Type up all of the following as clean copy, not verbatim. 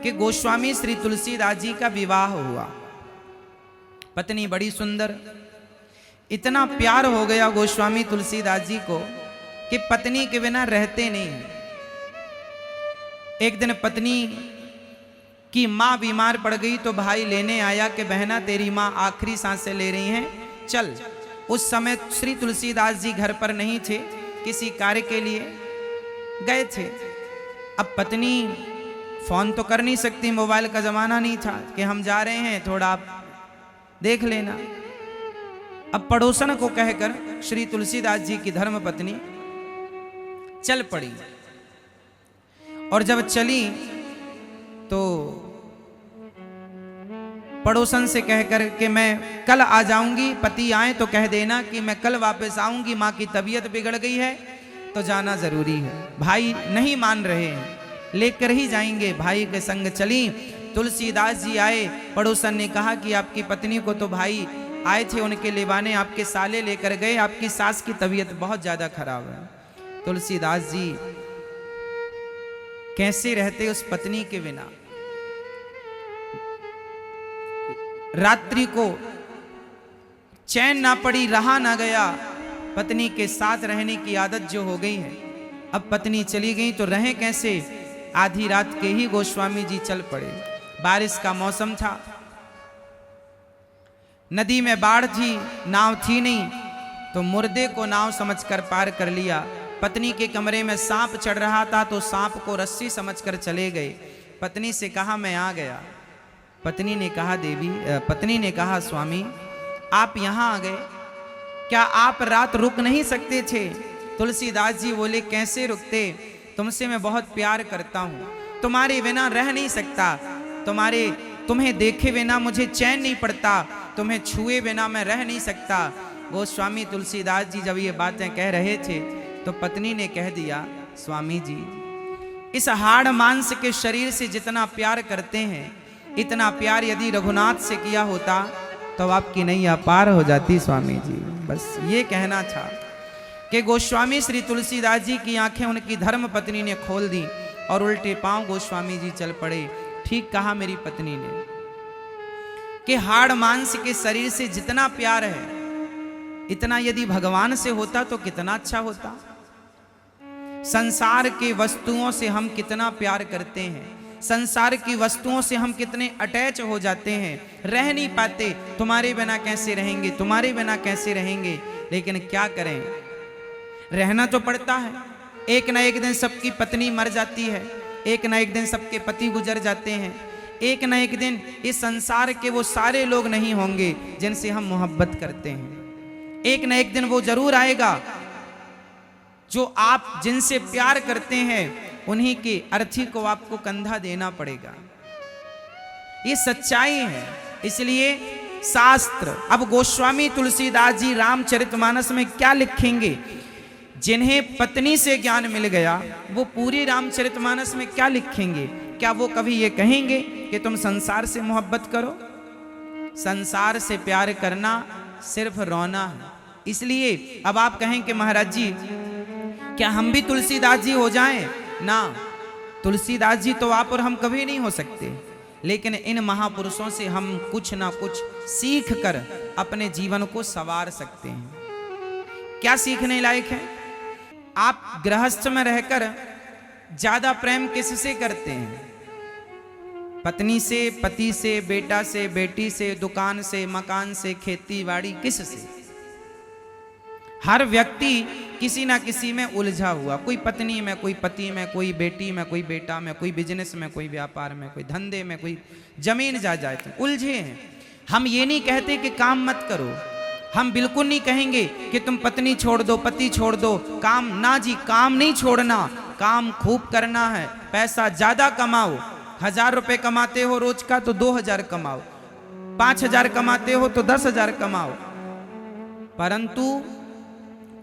कि गोस्वामी श्री तुलसीदास जी का विवाह हुआ। पत्नी बड़ी सुंदर, इतना प्यार हो गया गोस्वामी तुलसीदास जी को कि पत्नी के बिना रहते नहीं। एक दिन पत्नी की माँ बीमार पड़ गई तो भाई लेने आया कि बहना तेरी माँ आखिरी सांसें ले रही हैं, चल। उस समय श्री तुलसीदास जी घर पर नहीं थे, किसी कार्य के लिए गए थे। अब पत्नी फोन तो कर नहीं सकती, मोबाइल का जमाना नहीं था कि हम जा रहे हैं थोड़ा आप देख लेना। अब पड़ोसन को कहकर श्री तुलसीदास जी की धर्म पत्नी चल पड़ी, और जब चली तो पड़ोसन से कहकर कि मैं कल आ जाऊंगी, पति आए तो कह देना कि मैं कल वापस आऊंगी, माँ की तबीयत बिगड़ गई है तो जाना जरूरी है। भाई नहीं मान रहे हैं, लेकर ही जाएंगे। भाई के संग चली, तुलसीदास जी आए। पड़ोसन ने कहा कि आपकी पत्नी को तो भाई आए थे उनके लेवाने, आपके साले लेकर गए, आपकी सास की तबीयत बहुत ज्यादा खराब है। तुलसीदास जी कैसे रहते उस पत्नी के बिना। रात्रि को चैन ना पड़ी, रहा ना गया। पत्नी के साथ रहने की आदत जो हो गई है, अब पत्नी चली गई तो रहे कैसे। आधी रात के ही गोस्वामी जी चल पड़े। बारिश का मौसम था, नदी में बाढ़ थी, नाव थी नहीं, तो मुर्दे को नाव समझकर पार कर लिया। पत्नी के कमरे में सांप चढ़ रहा था तो सांप को रस्सी समझकर चले गए। पत्नी से कहा मैं आ गया। पत्नी ने कहा स्वामी आप यहाँ आ गए, क्या आप रात रुक नहीं सकते थे। तुलसीदास जी बोले कैसे रुकते, तुमसे मैं बहुत प्यार करता हूँ, तुम्हारे बिना रह नहीं सकता, तुम्हें देखे बिना मुझे चैन नहीं पड़ता, तुम्हें छुए बिना मैं रह नहीं सकता। गोस्वामी तुलसीदास जी जब ये बातें कह रहे थे तो पत्नी ने कह दिया स्वामी जी इस हाड़ मांस के शरीर से जितना प्यार करते हैं, इतना प्यार यदि रघुनाथ से किया होता तो आपकी नैया पार हो जाती स्वामी जी। बस ये कहना था कि गोस्वामी श्री तुलसीदास जी की आंखें उनकी धर्म पत्नी ने खोल दी और उल्टे पांव गोस्वामी जी चल पड़े। ठीक कहा मेरी पत्नी ने कि हाड़ मांस के शरीर से जितना प्यार है, इतना यदि भगवान से होता तो कितना अच्छा होता। संसार के वस्तुओं से हम कितना प्यार करते हैं, संसार की वस्तुओं से हम कितने अटैच हो जाते हैं, रह नहीं पाते। तुम्हारे बिना कैसे रहेंगे, तुम्हारे बिना कैसे रहेंगे, लेकिन क्या करें, रहना तो पड़ता है। एक ना एक दिन सबकी पत्नी मर जाती है, एक ना एक दिन सबके पति गुजर जाते हैं, एक ना एक दिन इस संसार के वो सारे लोग नहीं होंगे जिनसे हम मोहब्बत करते हैं। एक ना एक दिन वो जरूर आएगा जो आप जिनसे प्यार करते हैं उन्हीं की अर्थी को आपको कंधा देना पड़ेगा। ये सच्चाई है। इसलिए शास्त्र, अब गोस्वामी तुलसीदास जी रामचरितमानस में क्या लिखेंगे, जिन्हें पत्नी से ज्ञान मिल गया वो पूरी रामचरितमानस में क्या लिखेंगे। क्या वो कभी ये कहेंगे कि तुम संसार से मोहब्बत करो। संसार से प्यार करना सिर्फ रोना है। इसलिए अब आप कहें कि महाराज जी क्या हम भी तुलसीदास जी हो जाएं ना। तुलसीदास जी तो आप और हम कभी नहीं हो सकते, लेकिन इन महापुरुषों से हम कुछ ना कुछ सीख कर अपने जीवन को संवार सकते हैं। क्या सीखने लायक है। आप गृहस्थ में रहकर ज्यादा प्रेम किससे करते हैं, पत्नी से, पति से, बेटा से, बेटी से, दुकान से, मकान से, खेती बाड़ी, किस से। हर व्यक्ति किसी ना किसी में उलझा हुआ, कोई पत्नी में, कोई पति में, कोई बेटी में, कोई बेटा में, कोई बिजनेस में, कोई व्यापार में, कोई धंधे में, कोई जमीन जायदाद में उलझे हैं। हम ये नहीं कहते कि काम मत करो, हम बिल्कुल नहीं कहेंगे कि तुम पत्नी छोड़ दो, पति छोड़ दो, काम ना जी, काम नहीं छोड़ना, काम खूब करना है। पैसा ज्यादा कमाओ, 1000 रुपए कमाते हो रोज का तो 2000 कमाओ, 5000 कमाते हो तो 10,000 कमाओ, परंतु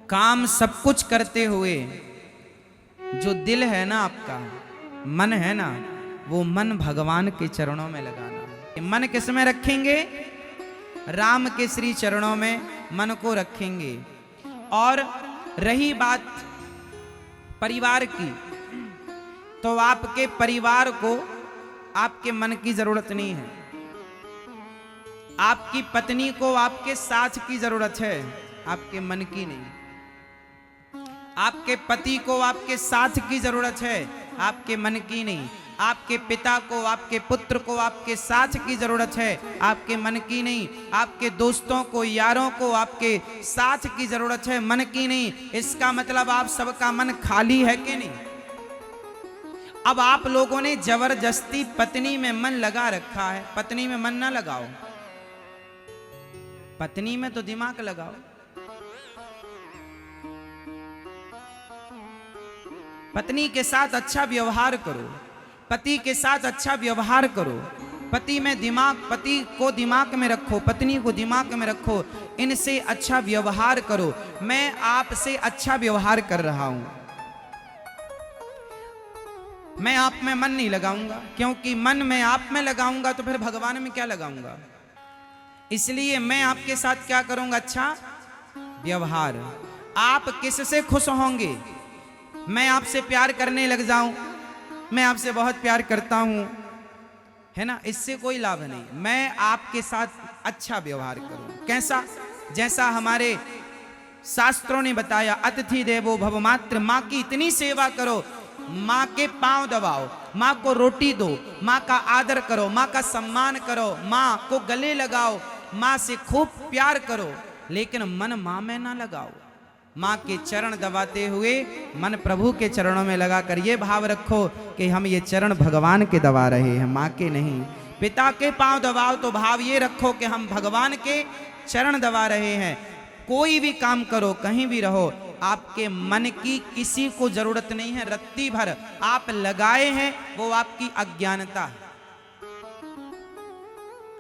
काम सब कुछ करते हुए जो दिल है ना आपका, मन है ना, वो मन भगवान के चरणों में लगाना है। मन किस में रखेंगे, राम के श्री चरणों में मन को रखेंगे। और रही बात परिवार की, तो आपके परिवार को आपके मन की जरूरत नहीं है। आपकी पत्नी को आपके साथ की जरूरत है, आपके मन की नहीं। आपके पति को आपके साथ की जरूरत है, आपके मन की नहीं। आपके पिता को, आपके पुत्र को आपके साथ की जरूरत है, आपके मन की नहीं। आपके दोस्तों को, यारों को आपके साथ की जरूरत है, मन की नहीं। इसका मतलब आप सबका मन खाली है कि नहीं? अब आप लोगों ने जबरदस्ती पत्नी में मन लगा रखा है। पत्नी में मन ना लगाओ, पत्नी में तो दिमाग लगाओ। पत्नी के साथ अच्छा व्यवहार करो, पति के साथ अच्छा व्यवहार करो। पति को दिमाग में रखो, पत्नी को दिमाग में रखो, इनसे अच्छा व्यवहार करो। मैं आपसे अच्छा व्यवहार कर रहा हूं, मैं आप में मन नहीं लगाऊंगा, क्योंकि मन मैं आप में लगाऊंगा तो फिर भगवान में क्या लगाऊंगा। इसलिए मैं आपके साथ क्या करूंगा? अच्छा व्यवहार। आप किससे खुश होंगे? मैं आपसे प्यार करने लग जाऊं, मैं आपसे बहुत प्यार करता हूं, है ना, इससे कोई लाभ नहीं। मैं आपके साथ अच्छा व्यवहार करूं। कैसा? जैसा हमारे शास्त्रों ने बताया, अतिथि देवो भव। मात्र माँ की इतनी सेवा करो, माँ के पांव दबाओ, माँ को रोटी दो, माँ का आदर करो, माँ का सम्मान करो, माँ को गले लगाओ, माँ से खूब प्यार करो, लेकिन मन माँ में ना लगाओ। माँ के चरण दबाते हुए मन प्रभु के चरणों में लगाकर ये भाव रखो कि हम ये चरण भगवान के दबा रहे हैं, माँ के नहीं। पिता के पांव दबाओ तो भाव ये रखो कि हम भगवान के चरण दबा रहे हैं। कोई भी काम करो, कहीं भी रहो, आपके मन की किसी को जरूरत नहीं है। रत्ती भर आप लगाए हैं, वो आपकी अज्ञानता है।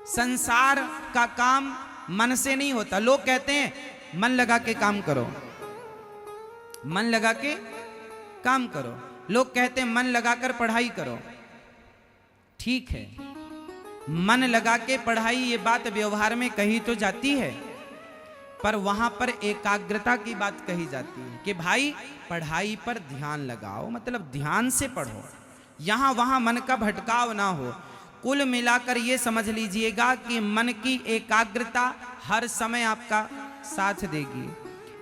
संसार का काम मन से नहीं होता। लोग कहते हैं मन लगा के काम करो, मन लगा के काम करो। लोग कहते हैं मन लगाकर पढ़ाई करो। ठीक है, मन लगा के पढ़ाई, ये बात व्यवहार में कही तो जाती है, पर वहां पर एकाग्रता की बात कही जाती है कि भाई पढ़ाई पर ध्यान लगाओ, मतलब ध्यान से पढ़ो, यहां वहां मन का भटकाव ना हो। कुल मिलाकर ये समझ लीजिएगा कि मन की एकाग्रता हर समय आपका साथ देगी।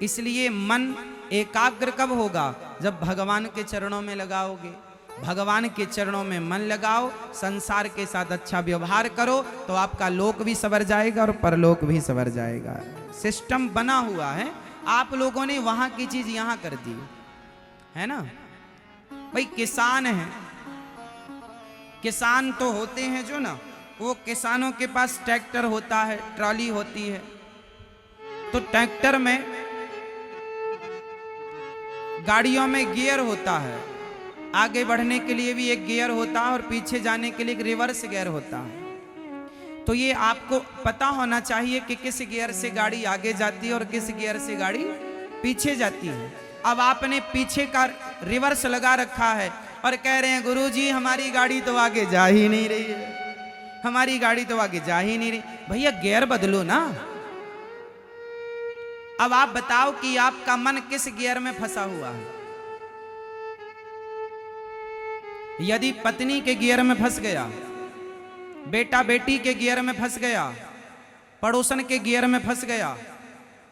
इसलिए मन एकाग्र कब होगा? जब भगवान के चरणों में लगाओगे। भगवान के चरणों में मन लगाओ, संसार के साथ अच्छा व्यवहार करो, तो आपका लोक भी संवर जाएगा और परलोक भी संवर जाएगा। सिस्टम बना हुआ है, आप लोगों ने वहां की चीज यहां कर दी है ना। भाई किसान है, किसान तो होते हैं जो ना, वो किसानों के पास ट्रैक्टर होता है, ट्रॉली होती है, तो ट्रैक्टर में गाड़ियों में गियर होता है। आगे बढ़ने के लिए भी एक गियर होता है और पीछे जाने के लिए एक रिवर्स गियर होता है। तो ये आपको पता होना चाहिए कि किस गियर से गाड़ी आगे जाती है और किस गियर से गाड़ी पीछे जाती है। अब आपने पीछे का रिवर्स लगा रखा है और कह रहे हैं गुरुजी हमारी गाड़ी तो आगे जा ही नहीं रही है, हमारी गाड़ी तो आगे जा ही नहीं रही। भैया गियर बदलो ना। अब आप बताओ कि आपका मन किस गियर में फंसा हुआ है। यदि पत्नी के गियर में फंस गया, बेटा बेटी के गियर में फंस गया, पड़ोसन के गियर में फंस गया,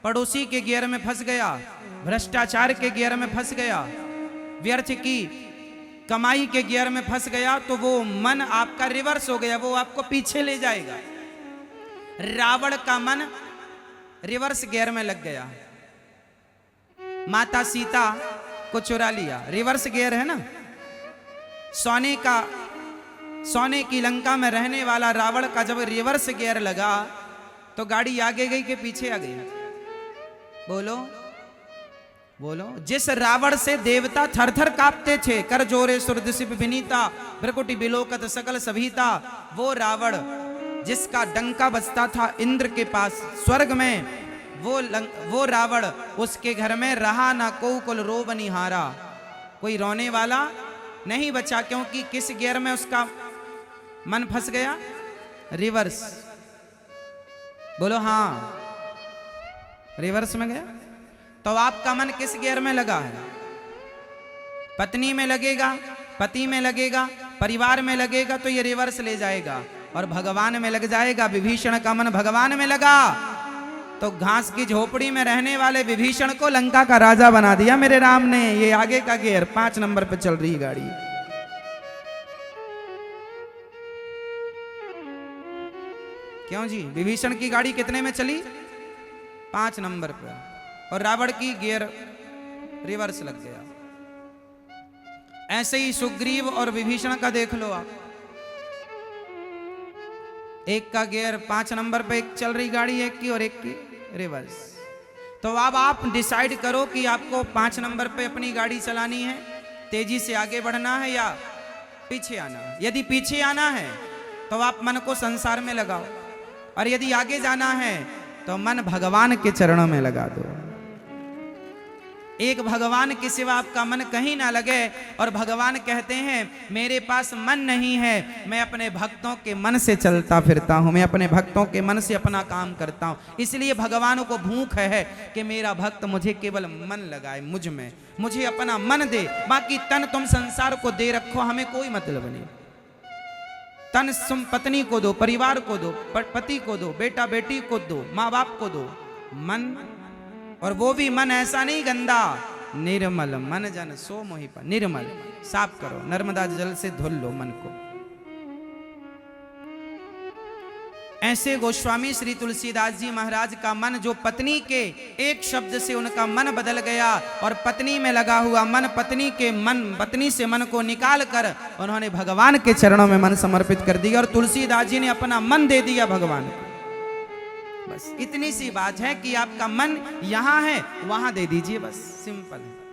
पड़ोसी के गियर में फंस गया, भ्रष्टाचार के गियर में फंस गया, व्यर्थ की कमाई के गियर में फंस गया, तो वो मन आपका रिवर्स हो गया, वो आपको पीछे ले जाएगा। रावण का मन रिवर्स गियर में लग गया, माता सीता को चुरा लिया, रिवर्स गियर है ना। सोने की लंका में रहने वाला रावण का जब रिवर्स गियर लगा तो गाड़ी आगे गई कि पीछे आ गई? बोलो बोलो। जिस रावण से देवता थर थर कांपते थे, कर जोरे सुरदिशिप विनीता, भ्रकुटी बिलोकत सकल सभीता, वो रावण जिसका डंका बजता था इंद्र के पास स्वर्ग में, वो रावण, उसके घर में रहा ना को कुल रोब निहारा, कोई रोने वाला नहीं बचा, क्योंकि किस गियर में उसका मन फंस गया? रिवर्स। बोलो हाँ, रिवर्स में गया। तो आपका मन किस गियर में लगा है? पत्नी में लगेगा, पति में लगेगा, परिवार में लगेगा तो ये रिवर्स ले जाएगा, और भगवान में लग जाएगा। विभीषण का मन भगवान में लगा तो घास की झोपड़ी में रहने वाले विभीषण को लंका का राजा बना दिया मेरे राम ने। ये आगे का गियर 5 नंबर पे चल रही गाड़ी। क्यों जी? विभीषण की गाड़ी कितने में चली? 5 नंबर पे, और रावण की गियर रिवर्स लग गया। ऐसे ही सुग्रीव और विभीषण का देख लो आप, एक का गियर 5 नंबर पे एक चल रही गाड़ी, एक की और एक की रिवर्स। तो अब आप डिसाइड करो कि आपको 5 नंबर पे अपनी गाड़ी चलानी है, तेजी से आगे बढ़ना है या पीछे आना है। यदि पीछे आना है तो आप मन को संसार में लगाओ, और यदि आगे जाना है तो मन भगवान के चरणों में लगा दो। एक भगवान के सिवा आपका मन कहीं ना लगे। और भगवान कहते हैं मेरे पास मन नहीं है, मैं अपने भक्तों के मन से चलता फिरता हूं, मैं अपने भक्तों के मन से अपना काम करता हूं। इसलिए भगवान को भूख है कि मेरा भक्त मुझे केवल मन लगाए, मुझ में, मुझे अपना मन दे। बाकी तन तुम संसार को दे रखो, हमें कोई मतलब नहीं। तन तुम पत्नी को दो, परिवार को दो, पति को दो, बेटा बेटी को दो, माँ बाप को दो। मन, और वो भी मन ऐसा नहीं गंदा, निर्मल मन जन सो मोहि पर। निर्मल साफ करो, नर्मदा जल से धुल लो मन को। ऐसे गोस्वामी श्री तुलसीदास जी महाराज का मन, जो पत्नी के एक शब्द से उनका मन बदल गया, और पत्नी में लगा हुआ मन, पत्नी से मन को निकाल कर उन्होंने भगवान के चरणों में मन समर्पित कर दिया, और तुलसीदास जी ने अपना मन दे दिया भगवान को। बस इतनी सी बात है कि आपका मन यहां है, वहां दे दीजिए, बस सिंपल है।